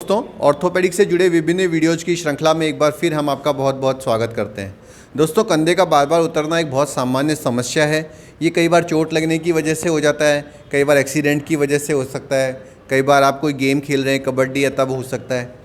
दोस्तों, ऑर्थोपेडिक से जुड़े विभिन्न वीडियोज़ की श्रृंखला में एक बार फिर हम आपका बहुत बहुत स्वागत करते हैं। दोस्तों, कंधे का बार बार उतरना एक बहुत सामान्य समस्या है। ये कई बार चोट लगने की वजह से हो जाता है, कई बार एक्सीडेंट की वजह से हो सकता है, कई बार आप कोई गेम खेल रहे हैं, कबड्डी या तब हो सकता है।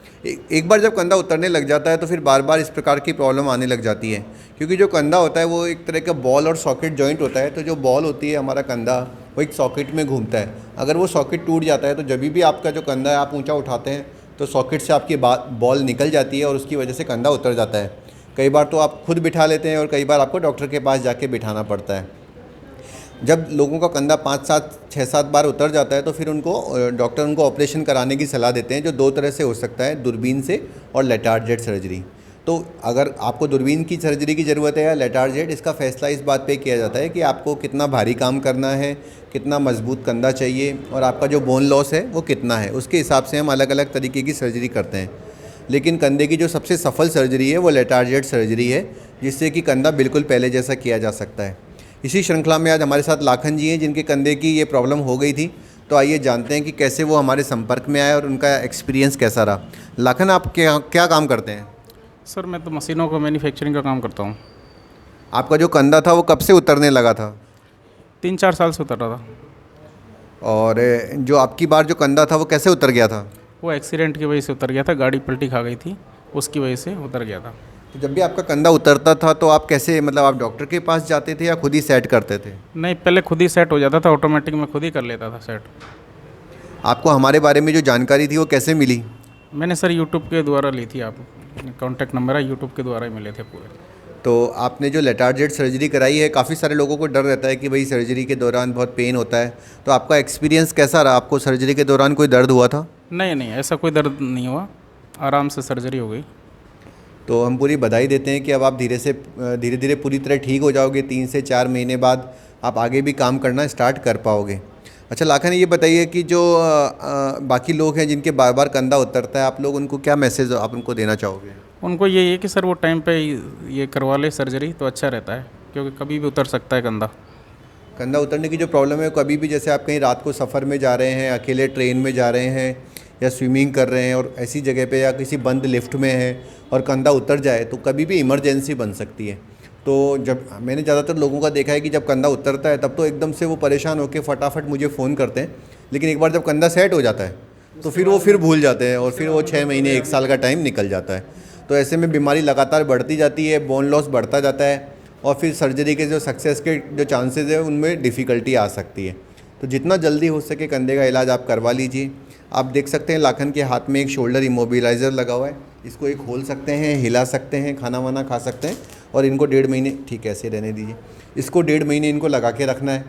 एक बार जब कंधा उतरने लग जाता है तो फिर बार बार इस प्रकार की प्रॉब्लम आने लग जाती है, क्योंकि जो कंधा होता है वो एक तरह का बॉल और सॉकेट जॉइंट होता है। तो जो बॉल होती है हमारा कंधा, वो एक सॉकेट में घूमता है। अगर वो सॉकेट टूट जाता है तो जब भी आपका जो कंधा है आप ऊंचा उठाते हैं तो सॉकेट से आपकी बॉल निकल जाती है और उसकी वजह से कंधा उतर जाता है। कई बार तो आप खुद बिठा लेते हैं और कई बार आपको डॉक्टर के पास जाके बिठाना पड़ता है। जब लोगों का कंधा 5-7-6-7 बार उतर जाता है तो फिर डॉक्टर उनको ऑपरेशन कराने की सलाह देते हैं, जो दो तरह से हो सकता है, दूरबीन से और लेटारजेट सर्जरी। तो अगर आपको दूरबीन की सर्जरी की ज़रूरत है या लेटारजेट, इसका फ़ैसला इस बात पे किया जाता है कि आपको कितना भारी काम करना है, कितना मजबूत कंधा चाहिए और आपका जो बोन लॉस है वो कितना है। उसके हिसाब से हम अलग अलग तरीके की सर्जरी करते हैं। लेकिन कंधे की जो सबसे सफल सर्जरी है वो लेटारजेट सर्जरी है, जिससे कि कंधा बिल्कुल पहले जैसा किया जा सकता है। इसी श्रृंखला में आज हमारे साथ लाखन जी हैं, जिनके कंधे की ये प्रॉब्लम हो गई थी। तो आइए जानते हैं कि कैसे वो हमारे संपर्क में आए और उनका एक्सपीरियंस कैसा रहा। लाखन, आप क्या काम करते हैं? सर मैं तो मशीनों को मैन्युफैक्चरिंग का काम करता हूँ। आपका जो कंधा था वो कब से उतरने लगा था? 3-4 साल से उतर रहा था। और जो आपकी बार जो कंधा था वो कैसे उतर गया था? वो एक्सीडेंट की वजह से उतर गया था, गाड़ी पलटी खा गई थी, उसकी वजह से उतर गया था। तो जब भी आपका कंधा उतरता था तो आप कैसे, मतलब आप डॉक्टर के पास जाते थे या खुद ही सेट करते थे? नहीं, पहले खुद ही सेट हो जाता था, ऑटोमेटिक मैं खुद ही कर लेता था सेट। आपको हमारे बारे में जो जानकारी थी वो कैसे मिली? मैंने सर यूट्यूब के द्वारा ली थी, आप कॉन्टैक्ट नंबर है, यूट्यूब के द्वारा ही मिले थे पूरे। तो आपने जो लेटारजेट सर्जरी कराई है, काफ़ी सारे लोगों को डर रहता है कि भाई सर्जरी के दौरान बहुत पेन होता है, तो आपका एक्सपीरियंस कैसा रहा? आपको सर्जरी के दौरान कोई दर्द हुआ था? नहीं, ऐसा कोई दर्द नहीं हुआ, आराम से सर्जरी हो गई। तो हम पूरी बधाई देते हैं कि अब आप धीरे धीरे पूरी तरह ठीक हो जाओगे। 3 से 4 महीने बाद आप आगे भी काम करना स्टार्ट कर पाओगे। अच्छा लाखन, ये बताइए कि जो बाकी लोग हैं जिनके बार बार कंधा उतरता है, आप लोग उनको क्या मैसेज आप उनको देना चाहोगे? उनको यही है कि सर वो टाइम पे ये करवा ले सर्जरी तो अच्छा रहता है, क्योंकि कभी भी उतर सकता है कंधा। कंधा उतरने की जो प्रॉब्लम है, कभी भी जैसे आप कहीं रात को सफ़र में जा रहे हैं, अकेले ट्रेन में जा रहे हैं या स्विमिंग कर रहे हैं और ऐसी जगह पे या किसी बंद लिफ्ट में है और कंधा उतर जाए तो कभी भी इमरजेंसी बन सकती है। तो जब मैंने ज़्यादातर लोगों का देखा है कि जब कंधा उतरता है तब तो एकदम से वो परेशान होकर फटाफट मुझे फ़ोन करते हैं, लेकिन एक बार जब कंधा सेट हो जाता है तो फिर वो भूल जाते हैं और फिर वो 6 महीने 1 साल का टाइम निकल जाता है। तो ऐसे में बीमारी लगातार बढ़ती जाती है, बोन लॉस बढ़ता जाता है और फिर सर्जरी के जो सक्सेस के जो चांसेस है उनमें डिफ़िकल्टी आ सकती है। तो जितना जल्दी हो सके कंधे का इलाज आप करवा लीजिए। आप देख सकते हैं लाखन के हाथ में एक शोल्डर इमोबिलाइज़र लगा हुआ है, इसको एक खोल सकते हैं, हिला सकते हैं, खाना वाना खा सकते हैं और इनको 1.5 महीने, ठीक है ऐसे रहने दीजिए, इसको 1.5 महीने इनको लगा के रखना है।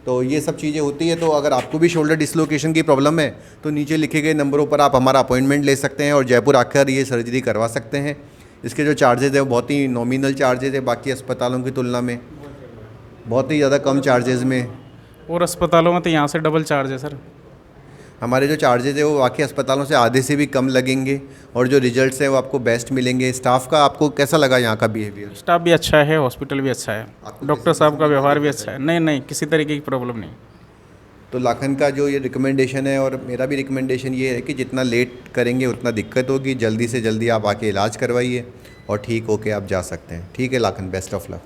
तो ये सब चीज़ें होती है। तो अगर आपको भी शोल्डर डिसलोकेशन की प्रॉब्लम है तो नीचे लिखे गए नंबरों पर आप हमारा अपॉइंटमेंट ले सकते हैं और जयपुर आकर ये सर्जरी करवा सकते हैं। इसके जो चार्जेज़ है वो बहुत ही नॉमिनल चार्जेज़ है, बाकी अस्पतालों की तुलना में बहुत ही ज़्यादा कम चार्जेज़ में। और अस्पतालों में तो यहाँ से डबल चार्ज है सर। हमारे जो चार्जेज़ है वो बाकी अस्पतालों से आधे से भी कम लगेंगे और जो रिजल्ट्स हैं वो आपको बेस्ट मिलेंगे। स्टाफ का आपको कैसा लगा यहाँ का बिहेवियर? स्टाफ भी अच्छा है, हॉस्पिटल भी अच्छा है, डॉक्टर साहब का व्यवहार भी अच्छा है। नहीं, किसी तरीके की प्रॉब्लम नहीं। तो लाखन का जो ये रिकमेंडेशन है और मेरा भी रिकमेंडेशन ये है कि जितना लेट करेंगे उतना दिक्कत होगी। जल्दी से जल्दी आप आके इलाज करवाइए और ठीक होके आप जा सकते हैं। ठीक है लाखन, बेस्ट ऑफ लक।